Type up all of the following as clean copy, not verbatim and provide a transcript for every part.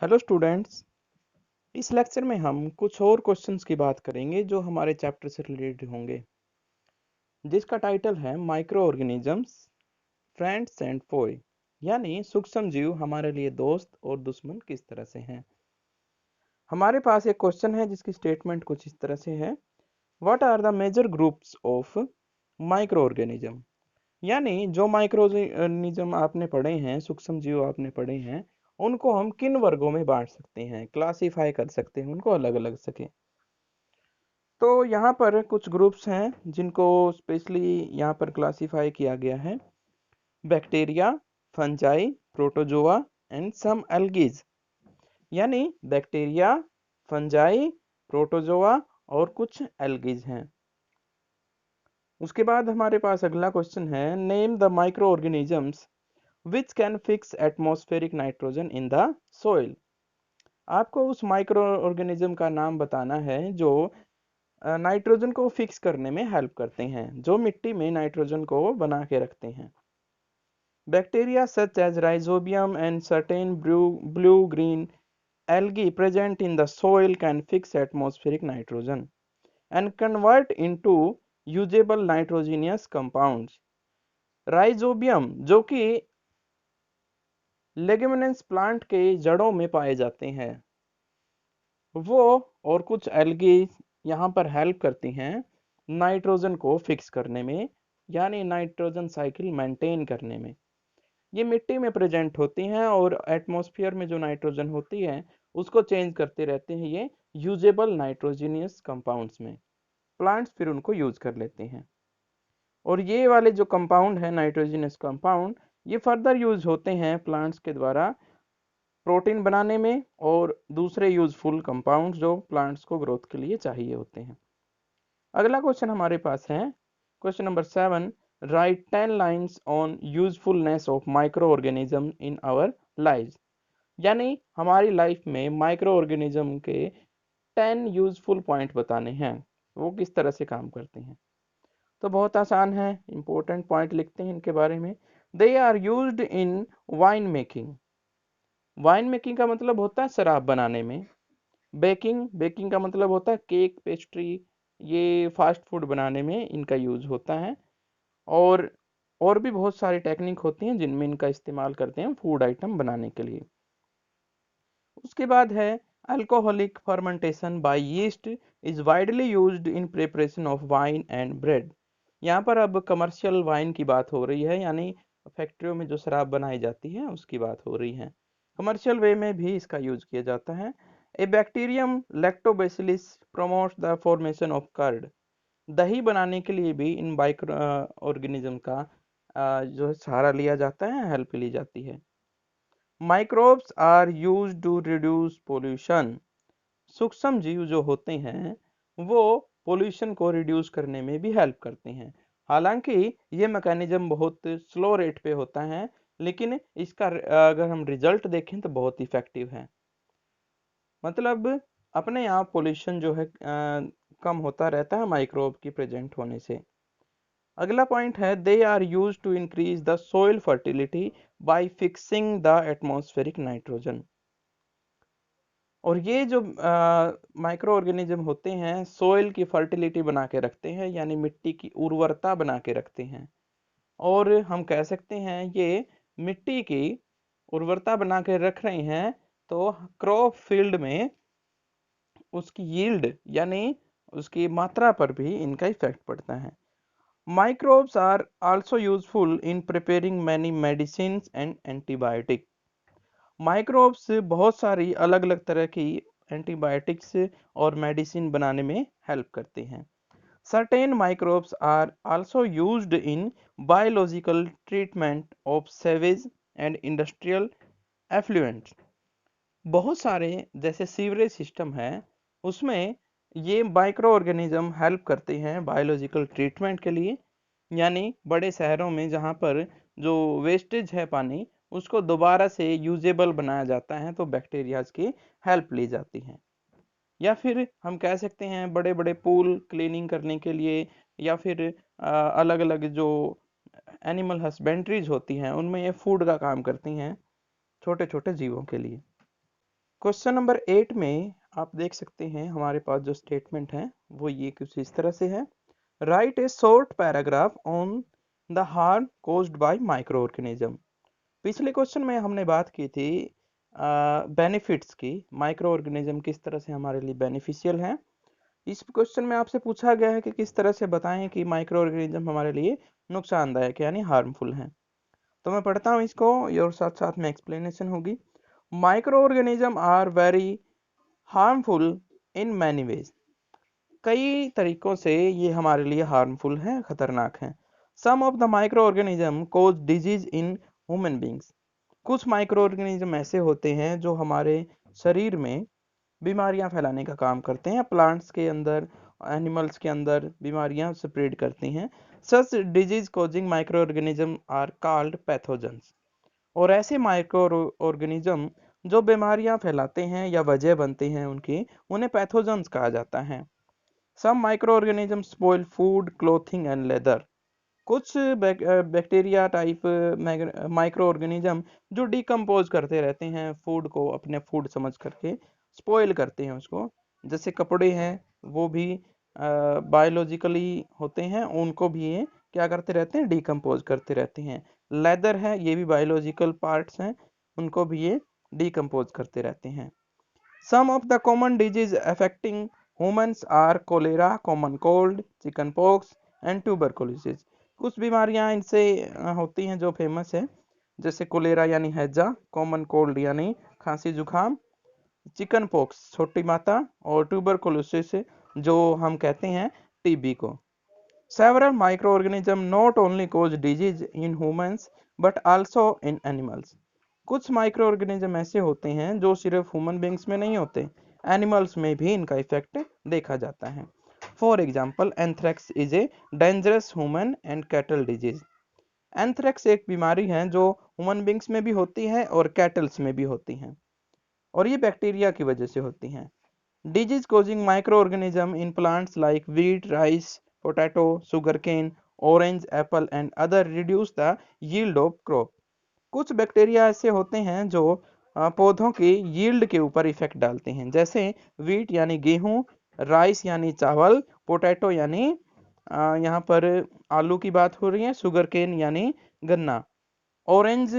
Hello students. इस lecture में हम कुछ और क्वेश्चंस की बात करेंगे जो हमारे चैप्टर से रिलेटेड होंगे, जिसका टाइटल है माइक्रो ऑर्गेनिजम्स फ्रेंड्स एंड फोए, यानी सूक्ष्म जीव हमारे लिए दोस्त और दुश्मन किस तरह से हैं। हमारे पास एक क्वेश्चन है जिसकी स्टेटमेंट कुछ इस तरह से है, what are the major groups of micro organism. यानी जो माइक्रो ऑर्गेनिज्म आपने पढ़े हैं, सूक्ष्म जीव आपने पढ़े हैं, उनको हम किन वर्गों में बांट सकते हैं, क्लासिफाई कर सकते हैं, उनको अलग अलग सके। तो यहाँ पर कुछ ग्रुप्स हैं जिनको स्पेशली यहाँ पर क्लासिफाई किया गया है, bacteria, fungi, protozoa and some algae. यानी बैक्टीरिया, फंजाई, प्रोटोजोआ और कुछ एल्गीज हैं। उसके बाद हमारे पास अगला क्वेश्चन है, name the micro organisms which can fix atmospheric nitrogen in the soil. आपको उस माइक्रो ऑर्गेनिज्म का नाम बताना है जो नाइट्रोजन को फिक्स करने में हेल्प करते हैं, जो मिट्टी में नाइट्रोजन को बना के रखते हैं। Bacteria such as rhizobium and certain blue green algae present in the soil can fix atmospheric nitrogen and convert into usable nitrogenous compounds. Rhizobium जो कि लेग्यूमिनेंस प्लांट के जड़ों में पाए जाते हैं, वो और कुछ एल्गी यहाँ पर हेल्प करती हैं नाइट्रोजन को फिक्स करने में, यानी नाइट्रोजन साइकिल मेंटेन करने में। ये मिट्टी में प्रेजेंट होती हैं और एटमॉस्फेयर में जो नाइट्रोजन होती है उसको चेंज करते रहते हैं ये यूजेबल नाइट्रोजीनियस कंपाउंड्स में। प्लांट्स फिर उनको यूज कर लेते हैं और ये वाले जो कंपाउंड है नाइट्रोजीनियस कंपाउंड, ये फर्दर यूज होते हैं प्लांट्स के द्वारा प्रोटीन बनाने में और दूसरे यूजफुल कंपाउंड्स जो प्लांट्स को ग्रोथ के लिए चाहिए होते हैं। अगला क्वेश्चन हमारे पास है question number 7, write 10 lines on usefulness of micro organism in our life. यानी हमारी लाइफ में माइक्रो ऑर्गेनिज्म के 10 यूजफुल पॉइंट बताने हैं, वो किस तरह से काम करते हैं। तो बहुत आसान है, इंपॉर्टेंट पॉइंट लिखते हैं इनके बारे में। They are used in wine making. Wine making का मतलब होता है शराब बनाने में। बेकिंग, बेकिंग का मतलब होता है केक, पेस्ट्री, ये फास्ट फूड बनाने में इनका यूज होता है। और और भी बहुत सारी टेक्निक होती हैं जिनमें इनका इस्तेमाल करते हैं फूड आइटम बनाने के लिए। उसके बाद है alcoholic fermentation by yeast is widely used in preparation of wine and bread. यहाँ पर अब कमर्शियल वाइन की बात हो रही है, यानी फैक्ट्रियों में जो शराब बनाई जाती है उसकी बात हो रही है। कमर्शियल वे में भी इसका यूज किया जाता है। A bacterium lactobacillus promotes the formation of curd. दही बनाने के लिए भी इन माइक्रो ऑर्गेनिज्म का जो है सहारा लिया जाता है, हेल्प ली जाती है। Microbes are used to reduce pollution. सूक्ष्म जीव जो होते हैं वो पोल्यूशन को रिड्यूस करने में भी हेल्प करते हैं। हालांकि ये मैकेनिज्म बहुत स्लो रेट पे होता है, लेकिन इसका अगर हम रिजल्ट देखें तो बहुत इफेक्टिव है। मतलब अपने आप पोल्यूशन जो है कम होता रहता है माइक्रोब की प्रेजेंट होने से। अगला पॉइंट है, they are use to increase the soil fertility by fixing the atmospheric nitrogen. और ये जो माइक्रो ऑर्गेनिज्म होते हैं सोइल की फर्टिलिटी बना के रखते हैं, यानी मिट्टी की उर्वरता बना के रखते हैं। और हम कह सकते हैं ये मिट्टी की उर्वरता बना के रख रहे हैं, तो क्रॉप फील्ड में उसकी यील्ड यानी उसकी मात्रा पर भी इनका इफेक्ट पड़ता है। Microbes are also useful in preparing many medicine and antibiotic. Microbes बहुत सारी अलग अलग तरह की एंटीबायोटिक्स और मेडिसिन बनाने में हेल्प करते हैं। Certain microbes are also used in biological treatment of sewage and industrial effluents. बहुत सारे जैसे सीवरेज सिस्टम है, उसमें ये माइक्रो ऑर्गेनिज्म हेल्प करते हैं बायोलॉजिकल ट्रीटमेंट के लिए। यानी बड़े शहरों में जहाँ पर जो वेस्टेज है पानी, उसको दोबारा से यूजेबल बनाया जाता है, तो बैक्टीरियाज की हेल्प ली जाती है। या फिर हम कह सकते हैं बड़े बड़े पूल क्लीनिंग करने के लिए, या फिर अलग अलग जो एनिमल हस्बेंड्रीज होती हैं उनमें ये फूड का काम करती हैं छोटे छोटे जीवों के लिए। क्वेश्चन नंबर 8 में आप देख सकते हैं हमारे पास जो स्टेटमेंट है वो ये कुछ इस तरह से है। Right A short paragraph on the harm caused by micro organism. पिछले क्वेश्चन में हमने बात की थी बेनिफिट्स की, माइक्रो ऑर्गेनिज्म किस तरह से हमारे लिए बेनिफिशियल है। इस क्वेश्चन में आपसे पूछा गया है कि किस तरह से बताएं कि माइक्रो ऑर्गेनिज्म हमारे लिए नुकसानदायक यानी हार्मफुल है। तो मैं पढ़ता हूँ इसको और साथ साथ में एक्सप्लेनेशन होगी। Micro organism are very harmful in many ways. कई तरीकों से ये हमारे लिए हार्मफुल है, खतरनाक है। Some of the micro organism cause disease in human beings. कुछ माइक्रो ऑर्गेनिज्म ऐसे होते हैं जो हमारे शरीर में बीमारियां फैलाने का काम करते हैं, प्लांट्स के अंदर, एनिमल्स के अंदर बीमारियां स्प्रेड करती हैं। Such disease causing micro organism are called pathogens. और ऐसे माइक्रो ऑर्गेनिज्म जो बीमारियां फैलाते हैं या वजह बनते हैं उनकी, उन्हें पैथोजेंस कहा जाता है। Some micro organism spoil food, clothing and leather. कुछ बैक्टीरिया टाइप माइक्रो ऑर्गेनिज्म जो डिकम्पोज करते रहते हैं फूड को, अपने फूड समझ करके स्पॉइल करते हैं उसको। जैसे कपड़े हैं वो भी बायोलॉजिकली होते हैं, उनको भी ये क्या करते रहते हैं, डिकम्पोज करते रहते हैं। लेदर है, ये भी बायोलॉजिकल पार्ट्स हैं, उनको भी ये डिकम्पोज करते रहते हैं। Some of the common disease affecting humans are cholera, common cold, chicken pox and tuberculosis. कुछ बीमारियां इनसे होती हैं जो फेमस है, जैसे कोलेरा यानी हैजा, कॉमन कोल्ड यानी खांसी जुकाम, चिकन पॉक्स छोटी माता, और ट्यूबरकुलोसिस जो हम कहते हैं टीबी को। Several micro organism not only cause disease in humans but also in animals. कुछ माइक्रो ऑर्गेनिज्म ऐसे होते हैं जो सिर्फ ह्यूमन बींग्स में नहीं होते, एनिमल्स में भी इनका इफेक्ट देखा जाता है। For example, anthrax is a dangerous human and cattle disease. Anthrax एक बीमारी है जो ह्यूमन बींग्स में भी होती है और कैटल्स में भी होती है, और ये बैक्टीरिया की वजह से होती हैं। Disease causing micro organism in plants like wheat, rice, potato, sugarcane, orange, Apple and other reduce the yield of crop. कुछ बैक्टीरिया ऐसे होते हैं जो पौधों की यील्ड के ऊपर इफेक्ट डालते हैं, जैसे व्हीट यानी गेहूं, राइस यानी चावल, पोटैटो यानी यहाँ पर आलू की बात हो रही है, सुगरकेन यानी गन्ना, ऑरेंज,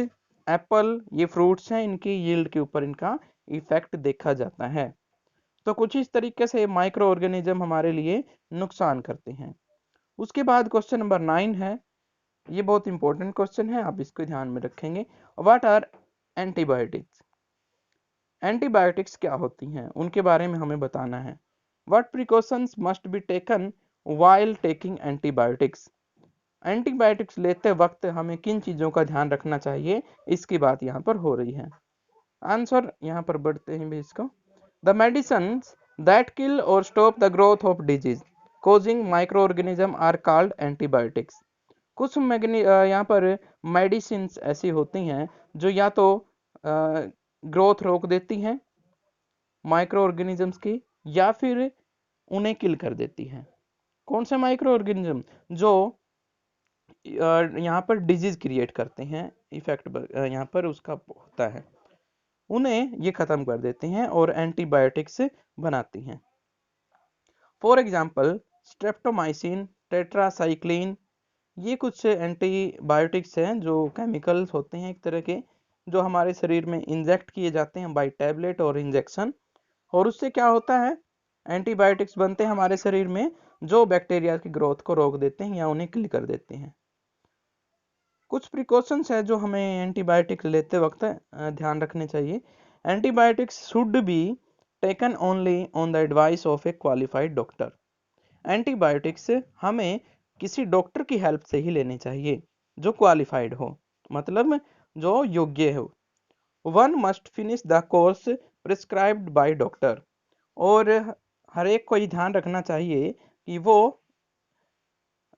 एप्पल, ये फ्रूट्स हैं, इनकी यील्ड के ऊपर इनका इफेक्ट देखा जाता है। तो कुछ इस तरीके से माइक्रो ऑर्गेनिज्म हमारे लिए नुकसान करते हैं। उसके बाद क्वेश्चन नंबर 9 है, ये बहुत इंपॉर्टेंट क्वेश्चन है, आप इसको ध्यान में रखेंगे। What are antibiotics. एंटीबायोटिक्स क्या होती हैं, उनके बारे में हमें बताना है। What precautions must be taken while taking antibiotics. Antibiotics लेते वक्त हमें किन चीजों का ध्यान रखना चाहिए, इसकी बात यहाँ पर हो रही है। आंसर यहाँ पर बढ़ते हैं भी इसको। द मेडिसिन्स दैट किल और stop the growth of disease causing micro organism are called antibiotics. कुछ यहाँ पर मेडिसिन ऐसी होती हैं जो या तो ग्रोथ रोक देती हैं माइक्रो ऑर्गेनिजम्स की, या फिर उन्हें किल कर देती हैं। कौन से माइक्रो ऑर्गेनिज्म जो यहाँ पर डिजीज क्रिएट करते हैं, इफेक्ट यहाँ पर उसका होता है, उन्हें ये खत्म कर देते हैं और एंटीबायोटिक्स बनाती हैं। फॉर एग्जाम्पल, स्ट्रेप्टोमाइसिन, टेट्रासाइक्लिन, ये कुछ एंटीबायोटिक्स हैं जो केमिकल्स होते हैं एक तरह के, जो हमारे शरीर में इंजेक्ट किए जाते हैं बाय टैबलेट और इंजेक्शन, और उससे क्या होता है, एंटीबायोटिक्स बनते हैं हमारे शरीर में जो बैक्टीरिया की ग्रोथ को रोक देते हैं या उन्हें किल कर देते हैं। कुछ प्रिकॉशंस है जो हमें एंटीबायोटिक्स लेते वक्त ध्यान रखने चाहिए। Antibiotics should be taken only on the advice of A qualified doctor. Antibiotics हमें किसी डॉक्टर की हेल्प से ही लेनी चाहिए जो क्वालिफाइड हो, मतलब जो योग्य हो। One must finish the course prescribed by doctor. और हर एक को ये ध्यान रखना चाहिए कि वो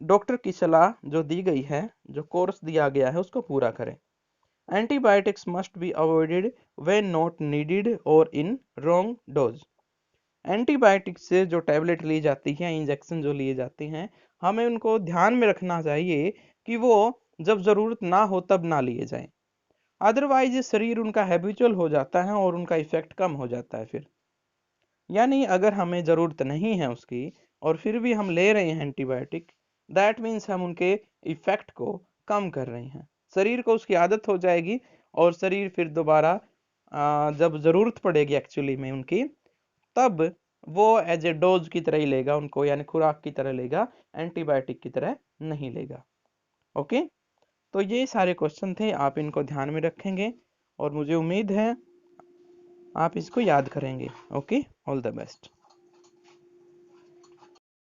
डॉक्टर की सलाह जो दी गई है, जो कोर्स दिया गया है, उसको पूरा करें। Antibiotics must be avoided when not needed और इन रॉन्ग डोज। एंटीबायोटिक्स से जो टैबलेट ली जाती है, इंजेक्शन जो लिए जाते हैं, हमें उनको ध्यान में रखना चाहिए कि वो जब ज़रूरत ना हो तब ना लिए जाएं। अदरवाइज शरीर उनका हैबिचुअल हो जाता है और उनका इफेक्ट कम हो जाता है फिर। यानी अगर हमें ज़रूरत नहीं है उसकी और फिर भी हम ले रहे हैं एंटीबायोटिक, दैट मीन्स हम उनके इफेक्ट को कम कर रहे हैं। शरीर को उसकी आदत हो जाएगी और शरीर फिर दोबारा जब ज़रूरत पड़ेगी एक्चुअली में उनकी, तब वो एज ए डोज की तरह ही लेगा उनको, यानी खुराक की तरह लेगा, एंटीबायोटिक की तरह नहीं लेगा। ओके, तो ये सारे क्वेश्चन थे, आप इनको ध्यान में रखेंगे और मुझे उम्मीद है आप इसको याद करेंगे। Okay, all the best.